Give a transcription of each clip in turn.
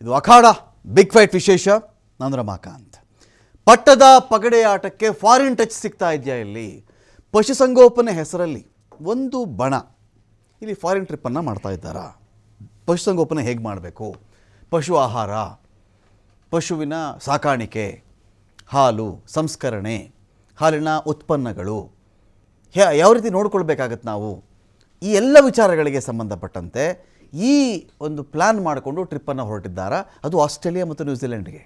ಇದು ಅಖಾಡ big fight ವಿಶೇಷ. ನಾನು ರಮಾಕಾಂತ್. ಪಟ್ಟದ ಪಗಡೆ ಆಟಕ್ಕೆ ಫಾರಿನ್ ಟಚ್ ಸಿಗ್ತಾ ಇದೆಯಾ? ಇಲ್ಲಿ ಪಶುಸಂಗೋಪನೆ ಹೆಸರಲ್ಲಿ ಒಂದು ಬಣ ಇಲ್ಲಿ ಫಾರಿನ್ ಟ್ರಿಪ್ಪನ್ನು ಮಾಡ್ತಾ ಇದ್ದಾರಾ? ಪಶುಸಂಗೋಪನೆ ಹೇಗೆ ಮಾಡಬೇಕು, ಪಶು ಆಹಾರ, ಪಶುವಿನ ಸಾಕಾಣಿಕೆ, ಹಾಲು ಸಂಸ್ಕರಣೆ, ಹಾಲಿನ ಉತ್ಪನ್ನಗಳು ಯಾವ ರೀತಿ ನೋಡ್ಕೊಳ್ಬೇಕಾಗತ್ತೆ ನಾವು, ಈ ಎಲ್ಲ ವಿಚಾರಗಳಿಗೆ ಸಂಬಂಧಪಟ್ಟಂತೆ ಈ ಒಂದು ಪ್ಲ್ಯಾನ್ ಮಾಡಿಕೊಂಡು ಟ್ರಿಪ್ಪನ್ನು ಹೊರಟಿದ್ದಾರಾ? ಅದು ಆಸ್ಟ್ರೇಲಿಯಾ ಮತ್ತು ನ್ಯೂಜಿಲೆಂಡ್ಗೆ.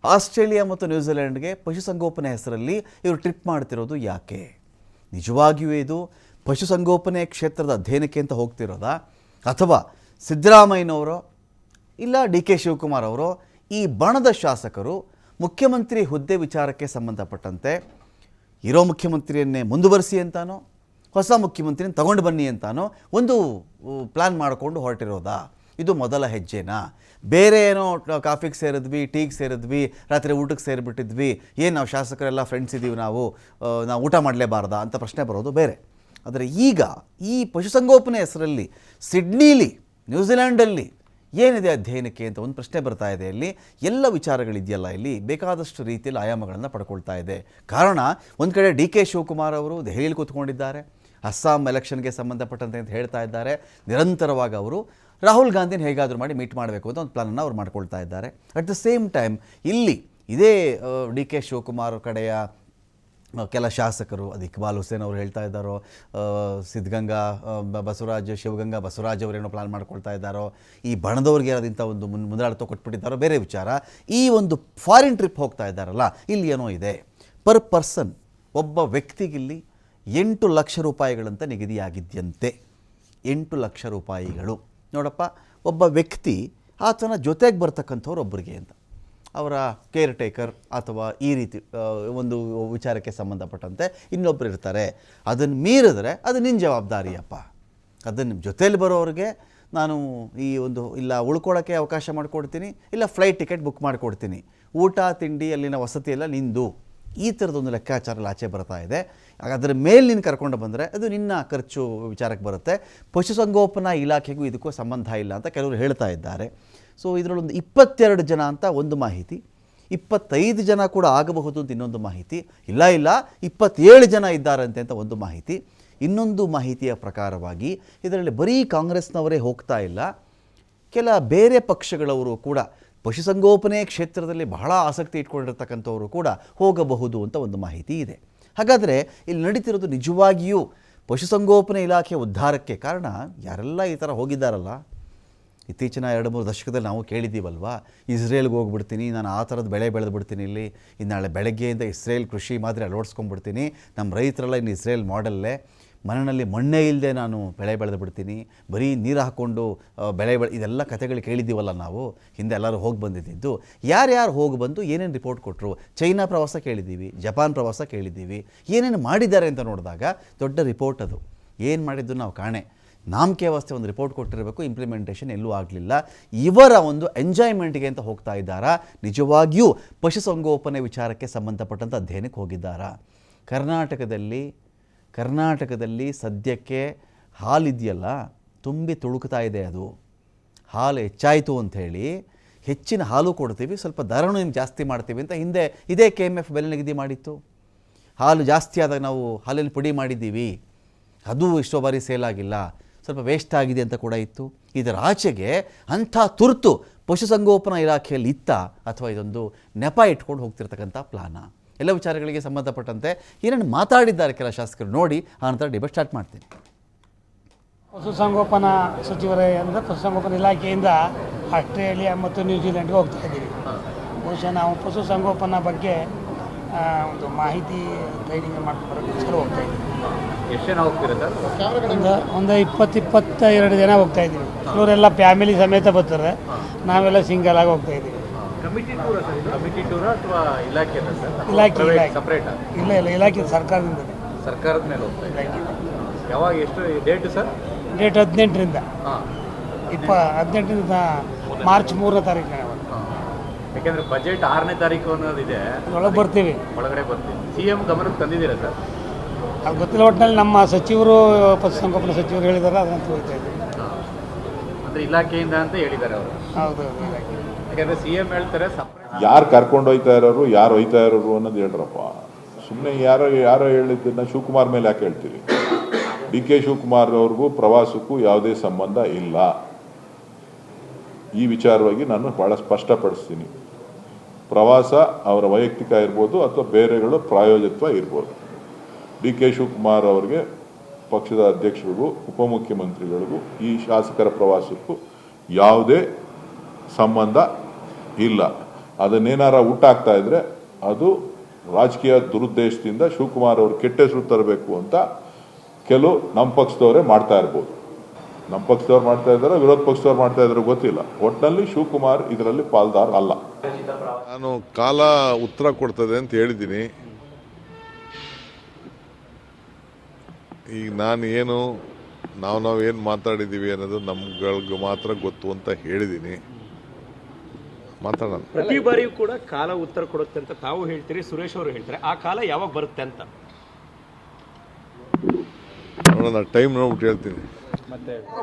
ಆಸ್ಟ್ರೇಲಿಯಾ ಮತ್ತು ನ್ಯೂಜಿಲೆಂಡ್ಗೆ ಪಶುಸಂಗೋಪನೆ ಹೆಸರಲ್ಲಿ ಇವರು ಟ್ರಿಪ್ ಮಾಡ್ತಿರೋದು ಯಾಕೆ? ನಿಜವಾಗಿಯೂ ಇದು ಪಶುಸಂಗೋಪನೆ ಕ್ಷೇತ್ರದ ಅಧ್ಯಯನಕ್ಕೆ ಅಂತ ಹೋಗ್ತಿರೋದಾ, ಅಥವಾ ಸಿದ್ದರಾಮಯ್ಯನವರೋ ಇಲ್ಲ ಡಿ ಕೆ ಶಿವಕುಮಾರ್ ಅವರೋ ಈ ಬಣದ ಶಾಸಕರು ಮುಖ್ಯಮಂತ್ರಿ ಹುದ್ದೆ ವಿಚಾರಕ್ಕೆ ಸಂಬಂಧಪಟ್ಟಂತೆ ಇರೋ ಮುಖ್ಯಮಂತ್ರಿಯನ್ನೇ ಮುಂದುವರಿಸಿ ಅಂತಾನೋ ಹೊಸ ಮುಖ್ಯಮಂತ್ರಿನ ತಗೊಂಡು ಬನ್ನಿ ಅಂತಾನೋ ಒಂದು ಪ್ಲ್ಯಾನ್ ಮಾಡಿಕೊಂಡು ಹೊರಟಿರೋದಾ? ಇದು ಮೊದಲ ಹೆಜ್ಜೆನಾ? ಬೇರೆ ಏನೋ ಕಾಫಿಗೆ ಸೇರಿದ್ವಿ, ಟೀಗೆ ಸೇರಿದ್ವಿ, ರಾತ್ರಿ ಊಟಕ್ಕೆ ಸೇರಿಬಿಟ್ಟಿದ್ವಿ, ಏನು ನಾವು ಶಾಸಕರೆಲ್ಲ ಫ್ರೆಂಡ್ಸ್ ಇದ್ದೀವಿ, ನಾವು ಊಟ ಮಾಡಲೇಬಾರ್ದಾ ಅಂತ ಪ್ರಶ್ನೆ ಬರೋದು ಬೇರೆ. ಆದರೆ ಈಗ ಈ ಪಶುಸಂಗೋಪನೆ ಹೆಸರಲ್ಲಿ ಸಿಡ್ನಿಲಿ ನ್ಯೂಜಿಲ್ಯಾಂಡಲ್ಲಿ ಏನಿದೆ ಅಧ್ಯಯನಕ್ಕೆ ಅಂತ ಒಂದು ಪ್ರಶ್ನೆ ಬರ್ತಾ ಇದೆ. ಇಲ್ಲಿ ಎಲ್ಲ ವಿಚಾರಗಳಿದೆಯಲ್ಲ, ಇಲ್ಲಿ ಬೇಕಾದಷ್ಟು ರೀತಿಯಲ್ಲಿ ಆಯಾಮಗಳನ್ನು ಪಡ್ಕೊಳ್ತಾ ಇದೆ. ಕಾರಣ ಒಂದು ಕಡೆ ಡಿ ಕೆ ಶಿವಕುಮಾರ್ ಅವರು ದೆಹಲಿಯಲ್ಲಿ ಕೂತ್ಕೊಂಡಿದ್ದಾರೆ, ಅಸ್ಸಾಂ ಎಲೆಕ್ಷನ್ಗೆ ಸಂಬಂಧಪಟ್ಟಂತೆ ಅಂತ ಹೇಳ್ತಾ ಇದ್ದಾರೆ. ನಿರಂತರವಾಗಿ ಅವರು ರಾಹುಲ್ ಗಾಂಧಿನ ಹೇಗಾದರೂ ಮಾಡಿ ಮೀಟ್ ಮಾಡಬೇಕು ಅಂತ ಒಂದು ಪ್ಲಾನನ್ನು ಅವ್ರು ಮಾಡ್ಕೊಳ್ತಾ ಇದ್ದಾರೆ. ಅಟ್ ದ ಸೇಮ್ ಟೈಮ್ ಇಲ್ಲಿ ಇದೇ ಡಿ ಕೆ ಶಿವಕುಮಾರ್ ಕಡೆಯ ಕೆಲ ಶಾಸಕರು, ಅದು ಇಕ್ಬಾಲ್ ಹುಸೇನ್ ಅವರು ಹೇಳ್ತಾ ಇದ್ದಾರೋ, ಸಿದ್ಧಗಂಗಾ ಶಿವಗಂಗಾ ಬಸವರಾಜ್ ಅವರೇನೋ ಪ್ಲಾನ್ ಮಾಡ್ಕೊಳ್ತಾ ಇದ್ದಾರೋ, ಈ ಬಣದವ್ರಿಗೆ ಅದರಿಂದ ಒಂದು ಮುಂದಾಳತ್ವ ಕೊಟ್ಬಿಟ್ಟಿದ್ದಾರೋ ಬೇರೆ ವಿಚಾರ. ಈ ಒಂದು ಫಾರಿನ್ ಟ್ರಿಪ್ ಹೋಗ್ತಾ ಇದ್ದಾರಲ್ಲ, ಇಲ್ಲಿ ಏನೋ ಇದೆ. ಪರ್ ಪರ್ಸನ್ ಒಬ್ಬ ವ್ಯಕ್ತಿಗಿಲ್ಲಿ 8 ಲಕ್ಷ ರೂಪಾಯಿಗಳಂತ ನಿಗದಿಯಾಗಿದ್ಯಂತೆ. 8 ಲಕ್ಷ ರೂಪಾಯಿಗಳು ನೋಡಪ್ಪ, ಒಬ್ಬ ವ್ಯಕ್ತಿ ಆತನ ಜೊತೆಗೆ ಬರ್ತಕ್ಕಂಥವ್ರು ಒಬ್ಬರಿಗೆ ಅಂತ, ಅವರ ಕೇರ್ ಟೇಕರ್ ಅಥವಾ ಈ ರೀತಿ ಒಂದು ವಿಚಾರಕ್ಕೆ ಸಂಬಂಧಪಟ್ಟಂತೆ ಇನ್ನೊಬ್ಬರು ಇರ್ತಾರೆ. ಅದನ್ನು ಮೀರಿದ್ರೆ ಅದು ನಿನ್ನ ಜವಾಬ್ದಾರಿಯಪ್ಪ. ಅದನ್ನು ಜೊತೇಲಿ ಬರೋರಿಗೆ ನಾನು ಈ ಒಂದು ಇಲ್ಲ ಉಳ್ಕೊಳ್ಳೋಕ್ಕೆ ಅವಕಾಶ ಮಾಡಿಕೊಡ್ತೀನಿ, ಇಲ್ಲ ಫ್ಲೈಟ್ ಟಿಕೆಟ್ ಬುಕ್ ಮಾಡಿಕೊಡ್ತೀನಿ, ಊಟ ತಿಂಡಿ ಅಲ್ಲಿನ ವಸತಿ ಎಲ್ಲ ನಿಂದು, ಈ ಥರದೊಂದು ಲೆಕ್ಕಾಚಾರ ಆಚೆ ಬರ್ತಾ ಇದೆ. ಅದರ ಮೇಲೆ ನೀನು ಕರ್ಕೊಂಡು ಬಂದರೆ ಅದು ನಿನ್ನ ಖರ್ಚು ವಿಚಾರಕ್ಕೆ ಬರುತ್ತೆ. ಪಶುಸಂಗೋಪನಾ ಇಲಾಖೆಗೂ ಇದಕ್ಕೂ ಸಂಬಂಧ ಇಲ್ಲ ಅಂತ ಕೆಲವರು ಹೇಳ್ತಾ ಇದ್ದಾರೆ. ಸೊ ಇದರಲ್ಲೊಂದು 22 ಜನ ಅಂತ ಒಂದು ಮಾಹಿತಿ, 25 ಜನ ಕೂಡ ಆಗಬಹುದು ಅಂತ ಇನ್ನೊಂದು ಮಾಹಿತಿ, ಇಲ್ಲ 27 ಜನ ಇದ್ದಾರಂತೆ ಅಂತ ಒಂದು ಮಾಹಿತಿ. ಇನ್ನೊಂದು ಮಾಹಿತಿಯ ಪ್ರಕಾರವಾಗಿ ಇದರಲ್ಲಿ ಬರೀ ಕಾಂಗ್ರೆಸ್ನವರೇ ಹೋಗ್ತಾ ಇಲ್ಲ, ಕೆಲ ಬೇರೆ ಪಕ್ಷಗಳವರು ಕೂಡ ಪಶುಸಂಗೋಪನೆ ಕ್ಷೇತ್ರದಲ್ಲಿ ಬಹಳ ಆಸಕ್ತಿ ಇಟ್ಕೊಂಡಿರ್ತಕ್ಕಂಥವರು ಕೂಡ ಹೋಗಬಹುದು ಅಂತ ಒಂದು ಮಾಹಿತಿ ಇದೆ. ಹಾಗಾದರೆ ಇಲ್ಲಿ ನಡೀತಿರೋದು ನಿಜವಾಗಿಯೂ ಪಶುಸಂಗೋಪನೆ ಇಲಾಖೆ ಉದ್ಧಾರಕ್ಕೆ ಕಾರಣ ಯಾರೆಲ್ಲ ಈ ಥರ ಹೋಗಿದ್ದಾರಲ್ಲ, ಇತ್ತೀಚಿನ 2-3 ದಶಕದಲ್ಲಿ ನಾವು ಕೇಳಿದ್ದೀವಲ್ವಾ, ಇಸ್ರೇಲ್ಗೆ ಹೋಗ್ಬಿಡ್ತೀನಿ, ನಾನು ಆ ಥರದ ಬೆಳೆ ಬೆಳೆದು ಬಿಡ್ತೀನಿ, ಇಲ್ಲಿ ನಾಳೆ ಬೆಳಗ್ಗೆಯಿಂದ ಇಸ್ರೇಲ್ ಕೃಷಿ ಮಾದರಿ ಅಳವಡಿಸ್ಕೊಂಡ್ಬಿಡ್ತೀನಿ, ನಮ್ಮ ರೈತರೆಲ್ಲ ಇನ್ನು ಇಸ್ರೇಲ್ ಮಾಡಲ್ಲೇ, ಮನೆಯಲ್ಲಿ ಮಣ್ಣೇ ಇಲ್ಲದೆ ನಾನು ಬೆಳೆ ಬೆಳೆದು ಬಿಡ್ತೀನಿ, ಬರೀ ನೀರು ಹಾಕ್ಕೊಂಡು ಇದೆಲ್ಲ ಕಥೆಗಳು ಕೇಳಿದ್ದೀವಲ್ಲ ನಾವು, ಹಿಂದೆ ಎಲ್ಲರೂ ಹೋಗಿ ಬಂದಿದ್ದು. ಯಾರ್ಯಾರು ಹೋಗಿ ಬಂದು ಏನೇನು ರಿಪೋರ್ಟ್ ಕೊಟ್ಟರು, ಚೈನಾ ಪ್ರವಾಸ ಕೇಳಿದ್ದೀವಿ, ಜಪಾನ್ ಪ್ರವಾಸ ಕೇಳಿದ್ದೀವಿ, ಏನೇನು ಮಾಡಿದ್ದಾರೆ ಅಂತ ನೋಡಿದಾಗ ದೊಡ್ಡ ರಿಪೋರ್ಟ್ ಅದು. ಏನು ಮಾಡಿದ್ದು ನಾವು ಕಾಣೆ, ನಾಮಕೆ ವ್ಯವಸ್ಥೆ ಒಂದು ರಿಪೋರ್ಟ್ ಕೊಟ್ಟಿರಬೇಕು, ಇಂಪ್ಲಿಮೆಂಟೇಷನ್ ಎಲ್ಲೂ ಆಗಲಿಲ್ಲ. ಇವರ ಒಂದು ಎಂಜಾಯ್ಮೆಂಟ್ಗೆ ಅಂತ ಹೋಗ್ತಾ ಇದ್ದಾರಾ, ನಿಜವಾಗಿಯೂ ಪಶುಸಂಗೋಪನೆ ವಿಚಾರಕ್ಕೆ ಸಂಬಂಧಪಟ್ಟಂಥ ಅಧ್ಯಯನಕ್ಕೆ ಹೋಗಿದ್ದಾರಾ? ಕರ್ನಾಟಕದಲ್ಲಿ ಸದ್ಯಕ್ಕೆ ಹಾಲಿದೆಯಲ್ಲ ತುಂಬಿ ತುಳುಕ್ತಾ ಇದೆ. ಅದು ಹಾಲು ಹೆಚ್ಚಾಯಿತು ಅಂಥೇಳಿ ಹೆಚ್ಚಿನ ಹಾಲು ಕೊಡ್ತೀವಿ, ಸ್ವಲ್ಪ ದರನೂ ನಿಮ್ಗೆ ಜಾಸ್ತಿ ಮಾಡ್ತೀವಿ ಅಂತ ಹಿಂದೆ ಇದೇ KMF ಬೆಲೆ ನಿಗದಿ ಮಾಡಿತ್ತು. ಹಾಲು ಜಾಸ್ತಿ ಆದಾಗ ನಾವು ಹಾಲಿನ ಪುಡಿ ಮಾಡಿದ್ದೀವಿ, ಅದು ಎಷ್ಟೋ ಬಾರಿ ಸೇಲ್ ಆಗಿಲ್ಲ, ಸ್ವಲ್ಪ ವೇಸ್ಟ್ ಆಗಿದೆ ಅಂತ ಕೂಡ ಇತ್ತು. ಇದರ ಆಚೆಗೆ ಅಂಥ ತುರ್ತು ಪಶುಸಂಗೋಪನಾ ಇಲಾಖೆಯಲ್ಲಿ ಇತ್ತ, ಅಥವಾ ಇದೊಂದು ನೆಪ ಇಟ್ಕೊಂಡು ಹೋಗ್ತಿರ್ತಕ್ಕಂಥ ಪ್ಲಾನ? ಎಲ್ಲ ವಿಚಾರಗಳಿಗೆ ಸಂಬಂಧಪಟ್ಟಂತೆ ಏನೇನು ಮಾತಾಡಿದ್ದಾರೆ ಕೆಲ ಶಾಸಕರು ನೋಡಿ, ಆ ನಂತರ ಡಿಬೇಟ್ ಸ್ಟಾರ್ಟ್ ಮಾಡ್ತೀನಿ. ಪಶುಸಂಗೋಪನಾ ಸಚಿವರೇ ಅಂದರೆ ಪಶುಸಂಗೋಪನಾ ಇಲಾಖೆಯಿಂದ ಆಸ್ಟ್ರೇಲಿಯಾ ಮತ್ತು ನ್ಯೂಜಿಲೆಂಡ್ಗೆ ಹೋಗ್ತಾ ಇದ್ದೀವಿ. ಬಹುಶಃ ನಾವು ಪಶುಸಂಗೋಪನಾ ಬಗ್ಗೆ ಒಂದು ಮಾಹಿತಿ ಟ್ರೈನಿಂಗ್ ಮಾಡ್ಕೊಂಡ್ಬರೋಕ್ಕೋಸ್ಕರ ಹೋಗ್ತಾ ಇದ್ದೀವಿ. ಎಷ್ಟು ಜನ ಹೋಗ್ತೀರಾ ಸರ್? ಒಂದು 20-22 ಜನ ಹೋಗ್ತಾ ಇದ್ದೀವಿ. ಇವರೆಲ್ಲ ಫ್ಯಾಮಿಲಿ ಸಮೇತ ಬರ್ತಾರೆ, ನಾವೆಲ್ಲ ಸಿಂಗಲ್ ಆಗಿ ಹೋಗ್ತಾ ಇದ್ದೀವಿ. ಕಮಿಟಿ ಟೂರ್ ಅಥವಾ ಇಲಾಖೆ ಸಪ್ರೇಟ್? ಇಲ್ಲ ಇಲಾಖೆ ಸರ್ಕಾರದಿಂದ. ಸರ್ಕಾರದ ಮೇಲೆ ಹೋಗ್ತಾ ಇದ್ದೀವಿ. ಯಾವಾಗ, ಎಷ್ಟು ಡೇಟ್ ಸರ್? ಡೇಟ್ 18ರಿಂದ 18ರಿಂದ ಮಾರ್ಚ್ 3ನೇ ತಾರೀಕು. ಯಾಕೆಂದ್ರೆ ಬಜೆಟ್ 6ನೇ ತಾರೀಕು ಅನ್ನೋದಿದೆ, ಒಳಗಡೆ ಬರ್ತೀವಿ. CM ಗಮನಕ್ಕೆ ತಂದಿದ್ದೀರಾ ಸರ್? ಅದು ಗೊತ್ತಿಲ್ಲ, ಒಟ್ಟಿನಲ್ಲಿ ನಮ್ಮ ಸಚಿವರು ಪಶುಸಂಗೋಪನಾ ಸಚಿವರು ಹೇಳಿದ್ದಾರೆ, ಅದನ್ನು ಹೋಗ್ತಾ ಇದ್ದೀವಿ. ಅಂದರೆ ಇಲಾಖೆಯಿಂದ ಅಂತ ಹೇಳಿದ್ದಾರೆ ಅವರು. ಹೌದು, ಇಲಾಖೆ ಯಾಕಂದ್ರೆ CM ಹೇಳ್ತಾರೆ ಸಪ್ರೇಟ್ ಯಾರು ಕರ್ಕೊಂಡು ಹೋಯ್ತಾ ಇರೋರು ಯಾರು ಹೋಯ್ತಾ ಇರೋರು ಅನ್ನೋದು ಹೇಳ್ರಪ್ಪ. ಸುಮ್ಮನೆ ಯಾರೋ ಹೇಳಿದ್ದನ್ನ ಶಿವಕುಮಾರ್ ಮೇಲೆ ಯಾಕೆ ಹೇಳ್ತೀರಿ? DK ಶಿವಕುಮಾರ್ ಅವ್ರಿಗೂ ಪ್ರವಾಸಕ್ಕೂ ಯಾವುದೇ ಸಂಬಂಧ ಇಲ್ಲ. ಈ ವಿಚಾರವಾಗಿ ನಾನು ಭಾಳ ಸ್ಪಷ್ಟಪಡಿಸ್ತೀನಿ. ಪ್ರವಾಸ ಅವರ ವೈಯಕ್ತಿಕ ಇರ್ಬೋದು ಅಥವಾ ಬೇರೆಗಳು ಪ್ರಾಯೋಜಕತ್ವ ಇರ್ಬೋದು. DK ಶಿವಕುಮಾರ್ ಅವರಿಗೆ ಪಕ್ಷದ ಅಧ್ಯಕ್ಷರಿಗೂ ಉಪಮುಖ್ಯಮಂತ್ರಿಗಳಿಗೂ ಈ ಶಾಸಕರ ಪ್ರವಾಸಕ್ಕೂ ಯಾವುದೇ ಸಂಬಂಧ ಇಲ್ಲ. ಅದನ್ನೇನಾರ ಊಟಾಗ್ತಾ ಇದ್ರೆ ಅದು ರಾಜಕೀಯ ದುರುದ್ದೇಶದಿಂದ ಶಿವಕುಮಾರ್ ಅವರು ಕೆಟ್ಟ ಹೆಸರು ತರಬೇಕು ಅಂತ ಕೆಲವು ನಮ್ಮ ಪಕ್ಷದವರೇ ಮಾಡ್ತಾ ಇರ್ಬೋದು. ನಮ್ಮ ಪಕ್ಷದವ್ರು ಮಾಡ್ತಾ ಇದ್ದಾರೆ, ವಿರೋಧ ಪಕ್ಷದವ್ರು ಮಾಡ್ತಾ ಇದ್ದಾರೆ ಗೊತ್ತಿಲ್ಲ. ಒಟ್ಟಿನಲ್ಲಿ ಶಿವಕುಮಾರ್ ಇದರಲ್ಲಿ ಪಾಲ್ದಾರ್ ಅಲ್ಲ. ನಾನು ಕಾಲ ಉತ್ತರ ಕೊಡ್ತದೆ ಅಂತ ಹೇಳಿದ್ದೀನಿ. ಈಗ ನಾವು ಏನು ಮಾತಾಡಿದ್ದೀವಿ ಅನ್ನೋದು ನಮ್ಗಳಿಗೆ ಮಾತ್ರ ಗೊತ್ತು ಅಂತ ಹೇಳಿದ್ದೀನಿ. ಮಾತಾಡೋಣ. ಪ್ರತಿ ಬಾರಿಯೂ ಕೂಡ ಕಾಲ ಉತ್ತರ ಕೊಡುತ್ತೆ ಅಂತ ತಾವು ಹೇಳ್ತೀರಿ, ಸುರೇಶ್ ಅವರು ಹೇಳ್ತಾರೆ. ಆ ಕಾಲ ಯಾವಾಗ ಬರುತ್ತೆ ಅಂತ ನೋಡೋಣ, ಟೈಮ್ ನೋಡ್ಬಿಟ್ಟು ಹೇಳ್ತೀನಿ.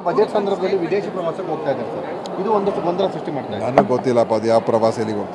ಬಜೆಟ್ ಸಂದರ್ಭದಲ್ಲಿ ವಿದೇಶಿ ಪ್ರವಾಸಕ್ಕೆ ಹೋಗ್ತಾ ಇದ್ದಾರೆ ಸರ್, ಇದು ಒಂದಷ್ಟು ಗೊಂದಲ ಸೃಷ್ಟಿ ಮಾಡ್ತಾ ಇದೆ. ನನಗೆ ಗೊತ್ತಿಲ್ಲಪ್ಪ ಅದು ಯಾವ ಪ್ರವಾಸ ಎಲ್ಲಿಗೆ ಹೋಗ್ತಾರೆ.